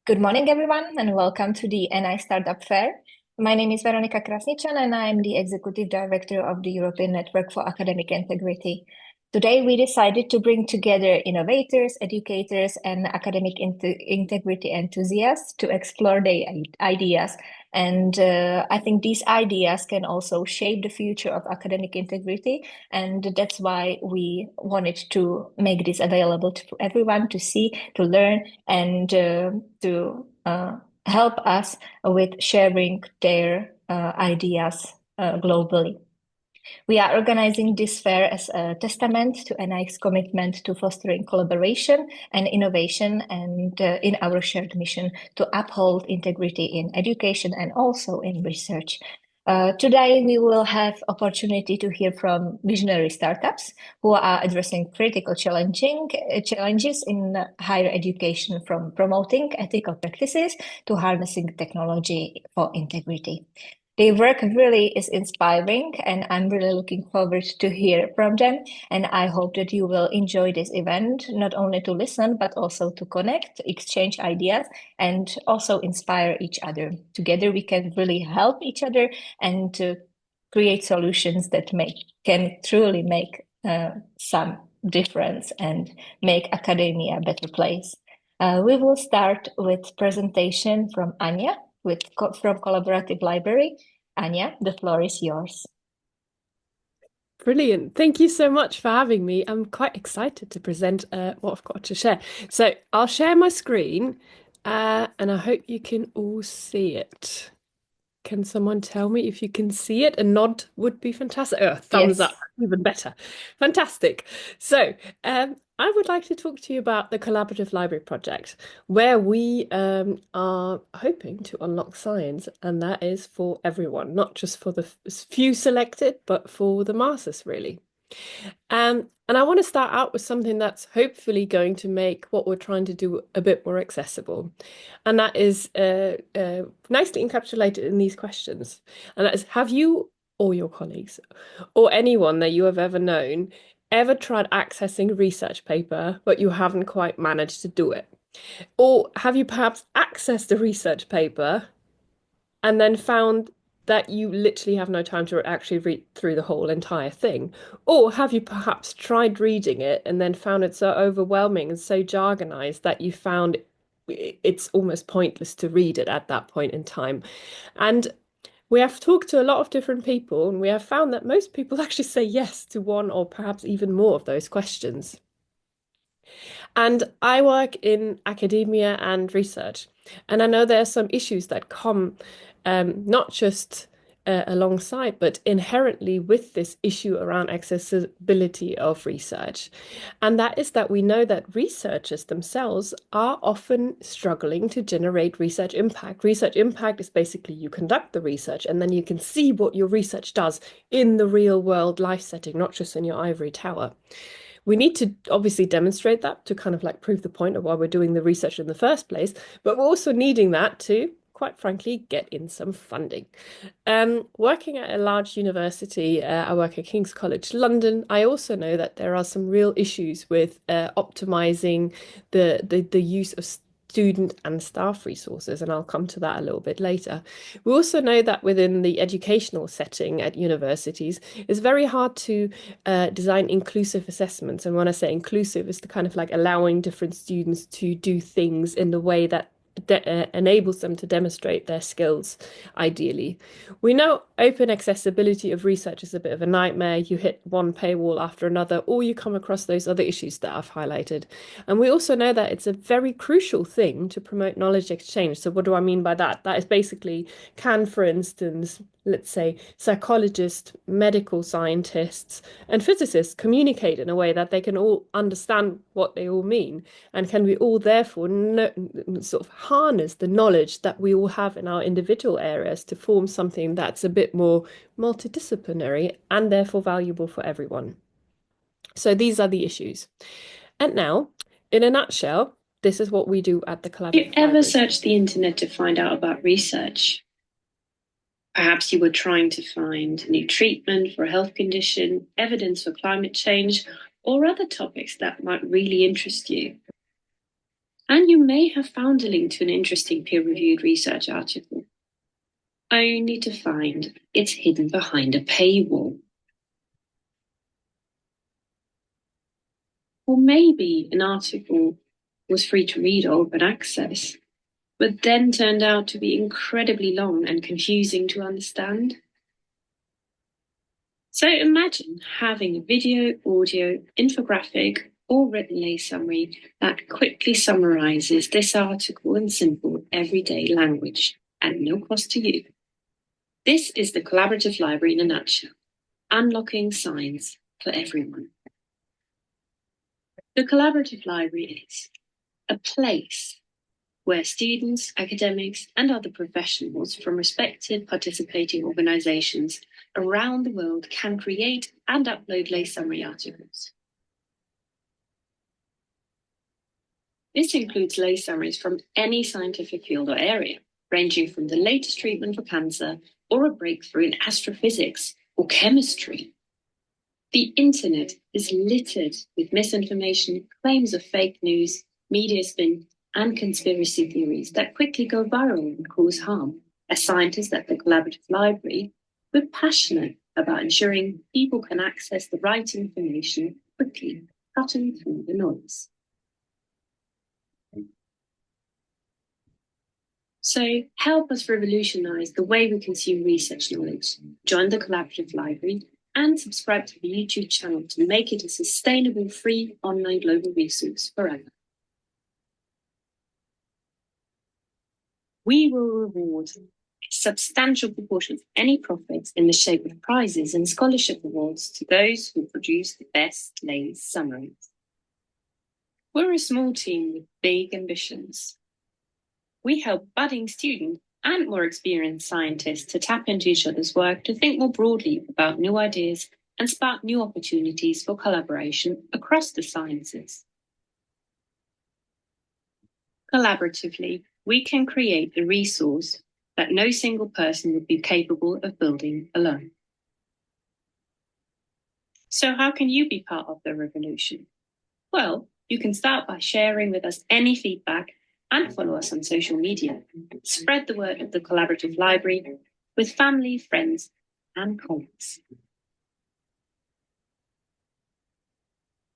Good morning, everyone, and welcome to the ENAI Startup Fair. My name is Veronika Krasničan, and I am the Executive Director of the European Network for Academic Integrity. Today, we decided to bring together innovators, educators, and academic integrity enthusiasts to explore their ideas. And I think these ideas can also shape the future of academic integrity. And that's why we wanted to make this available to everyone to see, to learn, and to help us with sharing their ideas globally. We are organizing this fair as a testament to ENAI's commitment to fostering collaboration and innovation and in our shared mission to uphold integrity in education and also in research. Today, we will have opportunity to hear from visionary startups who are addressing critical challenges in higher education, from promoting ethical practices to harnessing technology for integrity. Their work really is inspiring, and I'm really looking forward to hear from them. And I hope that you will enjoy this event, not only to listen, but also to connect, exchange ideas, and also inspire each other. Together, we can really help each other and to create solutions that can truly make some difference and make academia a better place. We will start with presentation from Anya from Collaborative Library. Anya, the floor is yours. Brilliant. Thank you so much for having me. I'm quite excited to present what I've got to share. So I'll share my screen and I hope you can all see it. Can someone tell me if you can see it? A nod would be fantastic. Oh, thumbs Yes. up, even better. Fantastic. So, I would like to talk to you about the Collaborative Library Project, where we are hoping to unlock science, and that is for everyone, not just for the few selected, but for the masses, really. And I want to start out with something that's hopefully going to make what we're trying to do a bit more accessible. And that is nicely encapsulated in these questions. And that is, have you or your colleagues or anyone that you have ever known ever tried accessing a research paper, but you haven't quite managed to do it? Or have you perhaps accessed a research paper and then found that you literally have no time to actually read through the whole entire thing? Or have you perhaps tried reading it and then found it so overwhelming and so jargonized that you found it's almost pointless to read it at that point in time? And we have talked to a lot of different people, and we have found that most people actually say yes to one or perhaps even more of those questions. And I work in academia and research, and I know there are some issues that come not just alongside, but inherently with this issue around accessibility of research. And that is that we know that researchers themselves are often struggling to generate research impact. Research impact is basically you conduct the research and then you can see what your research does in the real world life setting, not just in your ivory tower. We need to obviously demonstrate that to kind of like prove the point of why we're doing the research in the first place, but we're also needing that to, quite frankly, get in some funding. Working at a large university, I work at King's College London. I also know that there are some real issues with optimizing the use of student and staff resources, and I'll come to that a little bit later. We also know that within the educational setting at universities, it's very hard to design inclusive assessments. And when I say inclusive, it's the kind of like allowing different students to do things in the way that enables them to demonstrate their skills, ideally. We know open accessibility of research is a bit of a nightmare. You hit one paywall after another, or you come across those other issues that I've highlighted. And we also know that it's a very crucial thing to promote knowledge exchange. So what do I mean by that? That is basically, can, for instance, let's say, psychologists, medical scientists, and physicists communicate in a way that they can all understand what they all mean? And can we all therefore sort of harness the knowledge that we all have in our individual areas to form something that's a bit more multidisciplinary and therefore valuable for everyone? So these are the issues. And now, in a nutshell, this is what we do at the Have you Collaborative ever Library. searched the internet to find out about research? Perhaps you were trying to find a new treatment for a health condition, evidence for climate change, or other topics that might really interest you. And you may have found a link to an interesting peer-reviewed research article, only to find it's hidden behind a paywall. Or maybe an article was free to read or open access, but then turned out to be incredibly long and confusing to understand. So imagine having a video, audio, infographic, or written lay summary that quickly summarizes this article in simple, everyday language at no cost to you. This is the collaborative library in a nutshell, unlocking science for everyone. The collaborative library is a place where students, academics, and other professionals from respective participating organizations around the world can create and upload lay summary articles. This includes lay summaries from any scientific field or area, ranging from the latest treatment for cancer or a breakthrough in astrophysics or chemistry. The internet is littered with misinformation, claims of fake news, media spin, and conspiracy theories that quickly go viral and cause harm. As scientists at the Collaborative Library, we're passionate about ensuring people can access the right information quickly, cutting through the noise. So help us revolutionize the way we consume research knowledge. Join the Collaborative Library and subscribe to the YouTube channel to make it a sustainable, free online global resource forever. We will reward a substantial proportion of any profits in the shape of prizes and scholarship awards to those who produce the best lay summaries. We're a small team with big ambitions. We help budding students and more experienced scientists to tap into each other's work to think more broadly about new ideas and spark new opportunities for collaboration across the sciences. Collaboratively, we can create a resource that no single person would be capable of building alone. So how can you be part of the revolution? Well, you can start by sharing with us any feedback and follow us on social media. Spread the word of the Collaborative Library with family, friends, and colleagues.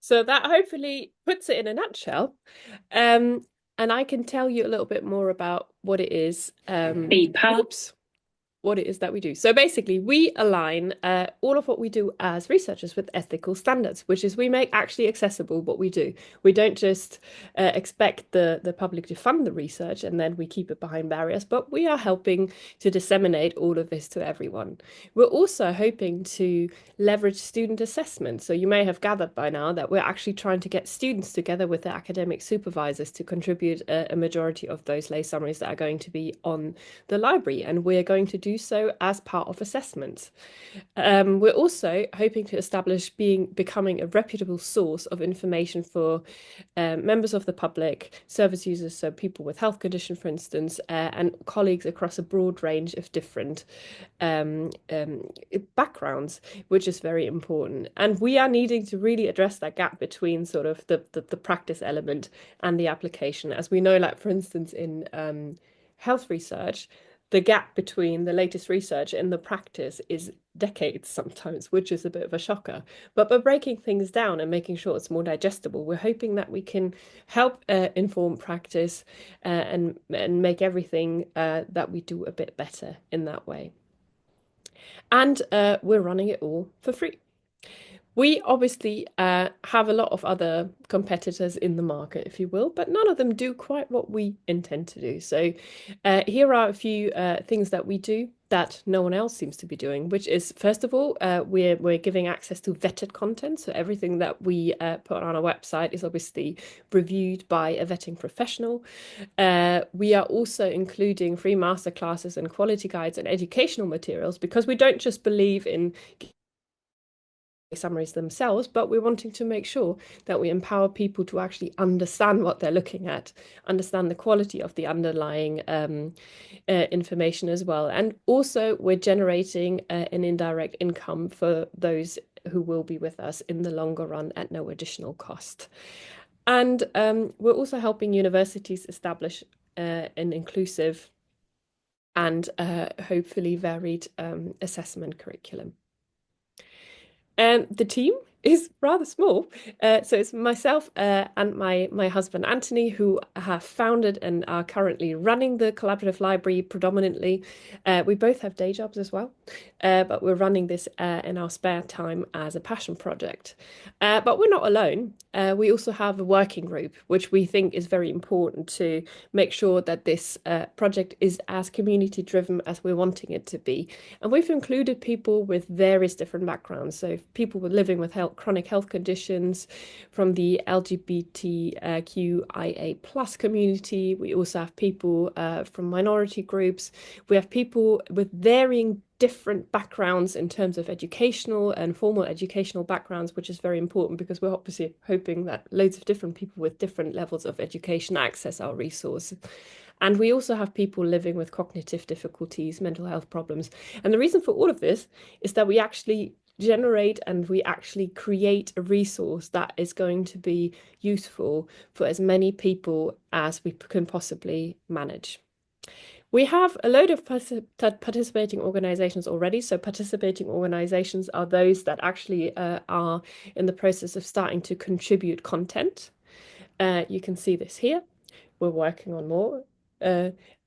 So that hopefully puts it in a nutshell. And I can tell you a little bit more about what it is. What it is that we do. So basically, we align all of what we do as researchers with ethical standards, which is we make actually accessible what we do. We don't just expect the public to fund the research and then we keep it behind barriers, but we are helping to disseminate all of this to everyone. We're also hoping to leverage student assessment. So you may have gathered by now that we're actually trying to get students together with their academic supervisors to contribute a majority of those lay summaries that are going to be on the library, and we're going to do so as part of assessment. We're also hoping to establish becoming a reputable source of information for members of the public, service users, so people with health condition, for instance, and colleagues across a broad range of different backgrounds, which is very important. And we are needing to really address that gap between sort of the practice element and the application. As we know, like for instance, in health research, the gap between the latest research and the practice is decades sometimes, which is a bit of a shocker. But by breaking things down and making sure it's more digestible, we're hoping that we can help inform practice and make everything that we do a bit better in that way. And we're running it all for free. We obviously have a lot of other competitors in the market, if you will, but none of them do quite what we intend to do. So here are a few things that we do that no one else seems to be doing, which is, first of all, we're giving access to vetted content. So everything that we put on our website is obviously reviewed by a vetting professional. We are also including free masterclasses and quality guides and educational materials, because we don't just believe in summaries themselves, but we're wanting to make sure that we empower people to actually understand what they're looking at, understand the quality of the underlying information as well. And also we're generating an indirect income for those who will be with us in the longer run at no additional cost. And we're also helping universities establish an inclusive and hopefully varied assessment curriculum. The team is rather small. So it's myself and my husband Anthony, who have founded and are currently running the collaborative library predominantly. We both have day jobs as well, but we're running this in our spare time as a passion project. But we're not alone. We also have a working group, which we think is very important to make sure that this project is as community driven as we're wanting it to be. And we've included people with various different backgrounds. So people living with chronic health conditions, from the LGBTQIA plus community. We also have people from minority groups. We have people with varying different backgrounds in terms of educational and formal educational backgrounds, which is very important because we're obviously hoping that loads of different people with different levels of education access our resources. And we also have people living with cognitive difficulties, mental health problems. And the reason for all of this is that we actually generate and we actually create a resource that is going to be useful for as many people as we can possibly manage. We have a load of participating organizations already. So participating organizations are those that actually are in the process of starting to contribute content. You can see this here. We're working on more.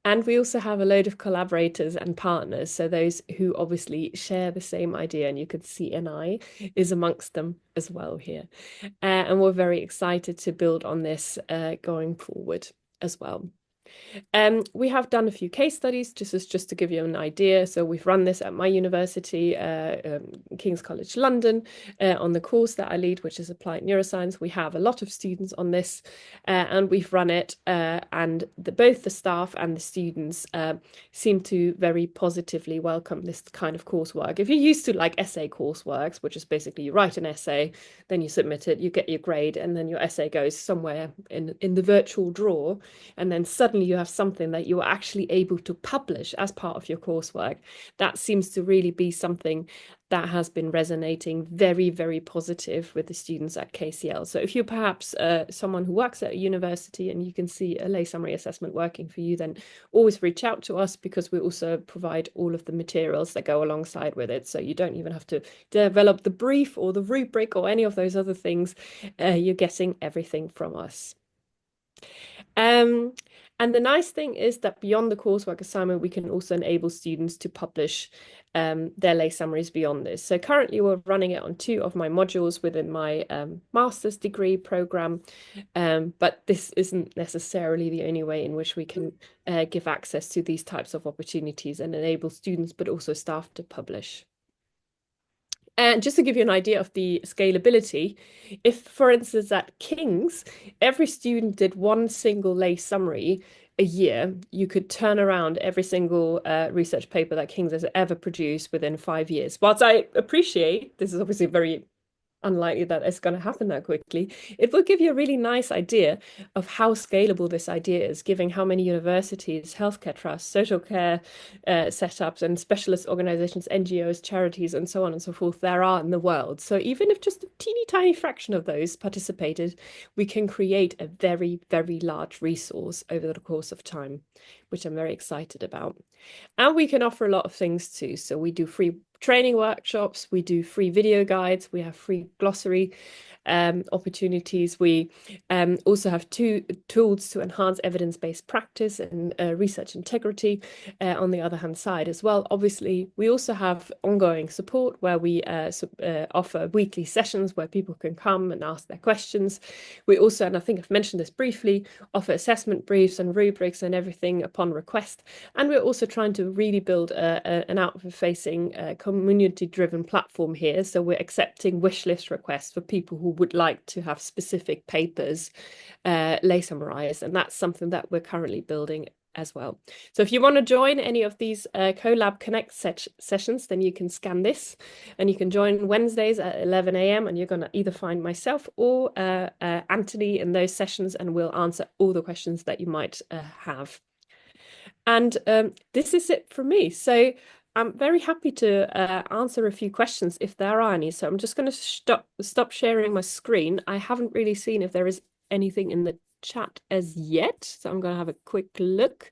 And we also have a load of collaborators and partners. So those who obviously share the same idea, and you can see ENAI is amongst them as well here. And we're very excited to build on this going forward as well. We have done a few case studies, just to give you an idea. So we've run this at my university, King's College London, on the course that I lead, which is Applied Neuroscience. We have a lot of students on this, and we've run it, and both the staff and the students seem to very positively welcome this kind of coursework. If you're used to like essay courseworks, which is basically you write an essay, then you submit it, you get your grade, and then your essay goes somewhere in the virtual drawer, and then suddenly you have something that you are actually able to publish as part of your coursework. That seems to really be something that has been resonating very, very positive with the students at KCL. So if you're perhaps someone who works at a university and you can see a lay summary assessment working for you, then always reach out to us, because we also provide all of the materials that go alongside with it. So you don't even have to develop the brief or the rubric or any of those other things. You're getting everything from us. And the nice thing is that beyond the coursework assignment, we can also enable students to publish their lay summaries beyond this. So currently we're running it on 2 of my modules within my master's degree program, but this isn't necessarily the only way in which we can give access to these types of opportunities and enable students, but also staff, to publish. And just to give you an idea of the scalability, if, for instance, at King's, every student did one single lay summary a year, you could turn around every single research paper that King's has ever produced within 5 years. Whilst I appreciate this is obviously very unlikely that it's going to happen that quickly, it will give you a really nice idea of how scalable this idea is, given how many universities, healthcare trusts, social care setups, and specialist organizations, NGOs, charities, and so on and so forth there are in the world. So even if just a teeny tiny fraction of those participated, we can create a very, very large resource over the course of time, which I'm very excited about. And we can offer a lot of things too. So we do free training workshops, we do free video guides, we have free glossary opportunities. We also have 2 tools to enhance evidence-based practice and research integrity on the other hand side as well. Obviously, we also have ongoing support where we offer weekly sessions where people can come and ask their questions. We also, and I think I've mentioned this briefly, offer assessment briefs and rubrics and everything upon request. And we're also trying to really build an outward-facing community-driven platform here. So we're accepting wish list requests for people who would like to have specific papers lay summarized, and that's something that we're currently building as well. So if you want to join any of these Collab Connect sessions, then you can scan this and you can join Wednesdays at 11 a.m. and you're going to either find myself or Anthony in those sessions, and we'll answer all the questions that you might have. And this is it from me. So I'm very happy to answer a few questions if there are any. So I'm just going to stop sharing my screen. I haven't really seen if there is anything in the chat as yet, so I'm going to have a quick look.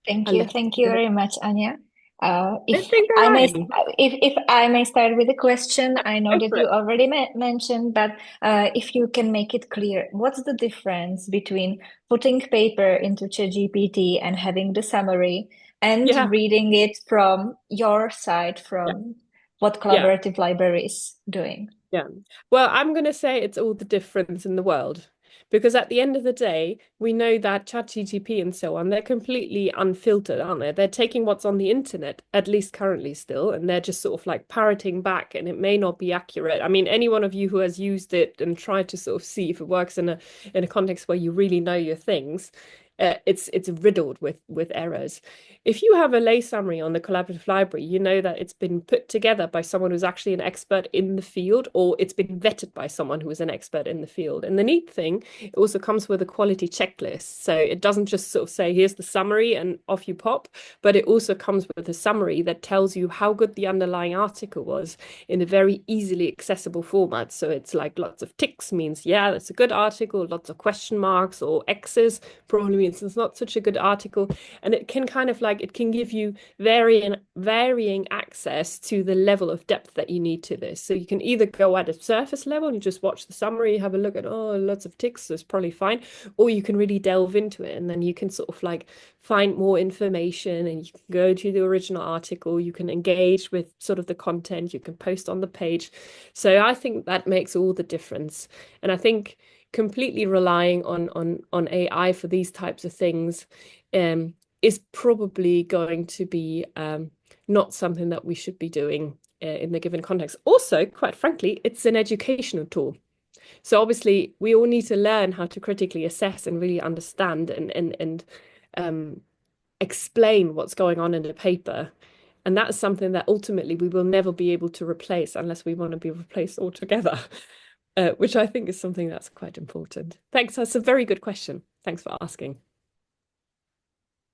Thank you. Thank you very much, Anya. If It's been I may, going. if I may start with a question, I know Go that for you it. already mentioned, but if you can make it clear, what's the difference between putting paper into ChatGPT and having the summary and Yeah, reading it from your side, yeah, from what yeah. collaborative library is doing? Yeah. Well, I'm going to say it's all the difference in the world. Because at the end of the day, we know that ChatGPT and so on, they're completely unfiltered, aren't they? They're taking what's on the internet, at least currently still, and they're just sort of like parroting back, and it may not be accurate. I mean, any one of you who has used it and tried to sort of see if it works in a context where you really know your things, it's riddled with errors. If you have a lay summary on the collaborative library, you know that it's been put together by someone who's actually an expert in the field, or it's been vetted by someone who is an expert in the field. And the neat thing, it also comes with a quality checklist. So it doesn't just sort of say, here's the summary and off you pop, but it also comes with a summary that tells you how good the underlying article was in a very easily accessible format. So it's like lots of ticks means, yeah, that's a good article, lots of question marks or X's probably means it's not such a good article. And it can kind of like, it can give you varying access to the level of depth that you need to this. So you can either go at a surface level and just watch the summary, have a look at, oh, lots of ticks, so it's probably fine. Or you can really delve into it and then you can sort of like find more information and you can go to the original article, you can engage with sort of the content, you can post on the page. So I think that makes all the difference. And I think completely relying on AI for these types of things is probably going to be not something that we should be doing in the given context. Also, quite frankly, it's an educational tool. So obviously, we all need to learn how to critically assess and really understand and explain what's going on in the paper. And that's something that ultimately we will never be able to replace unless we want to be replaced altogether, which I think is something that's quite important. Thanks. That's a very good question. Thanks for asking.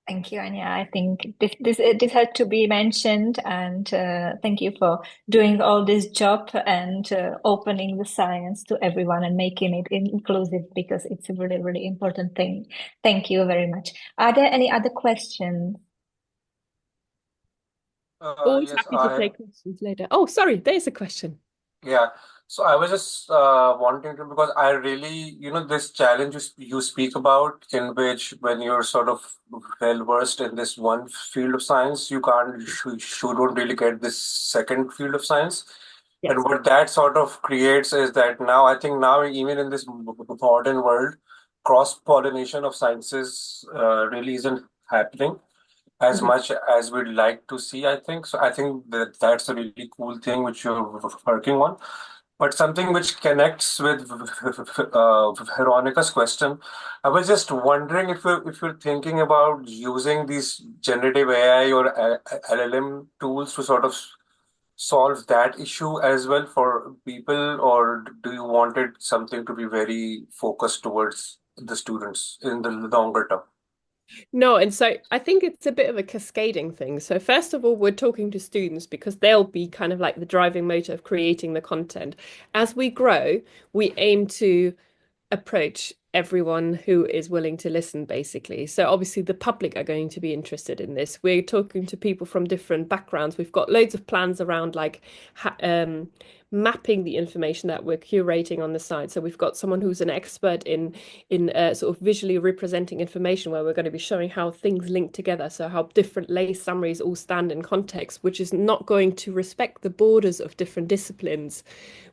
Thank you, Anya. I think this had to be mentioned, and thank you for doing all this job and opening the science to everyone and making it inclusive because it's a really, really important thing. Thank you very much. Are there any other questions? Always Yes, happy to take questions later. Oh, sorry, there's a question. yeah. So I was just wanting to, because I really, this challenge you speak about, in which when you're sort of well versed in this one field of science, you don't really get this second field of science. And Yes. what that sort of creates is that now, I think now, even in this modern world, cross-pollination of sciences really isn't happening as Mhm. much as we'd like to see, I think. So I think that that's a really cool thing which you're working on. But something which connects with Veronica's question, I was just wondering if you're thinking about using these generative AI or LLM tools to sort of solve that issue as well for people, or do you want it something to be very focused towards the students in the longer term? No, and so I think it's a bit of a cascading thing. So first of all, we're talking to students because they'll be kind of like the driving motor of creating the content. As we grow, we aim to approach everyone who is willing to listen, basically. So obviously the public are going to be interested in this. We're talking to people from different backgrounds. We've got loads of plans around like mapping the information that we're curating on the site. So we've got someone who's an expert in sort of visually representing information, where we're going to be showing how things link together. So how different lay summaries all stand in context, which is not going to respect the borders of different disciplines.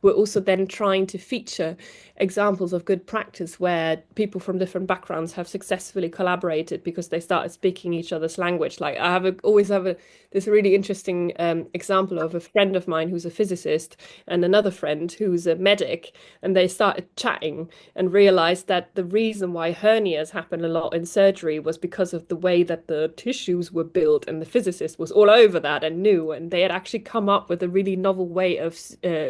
We're also then trying to feature examples of good practice where people from different backgrounds have successfully collaborated because they started speaking each other's language. Like always have this really interesting example of a friend of mine who's a physicist and another friend who's a medic, and they started chatting and realized that the reason why hernias happen a lot in surgery was because of the way that the tissues were built, and the physicist was all over that and knew, and they had actually come up with a really novel way of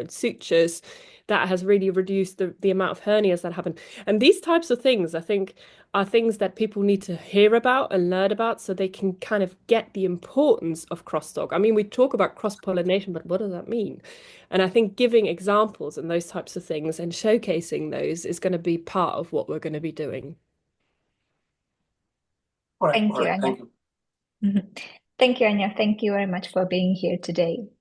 sutures that has really reduced the amount of hernias that happen. And these types of things, I think, are things that people need to hear about and learn about so they can kind of get the importance of crosstalk. I mean, we talk about cross-pollination, but what does that mean? And I think giving examples and those types of things and showcasing those is going to be part of what we're going to be doing. All right, Thank you, Anya. thank you. Thank you, Anya. Thank you very much for being here today.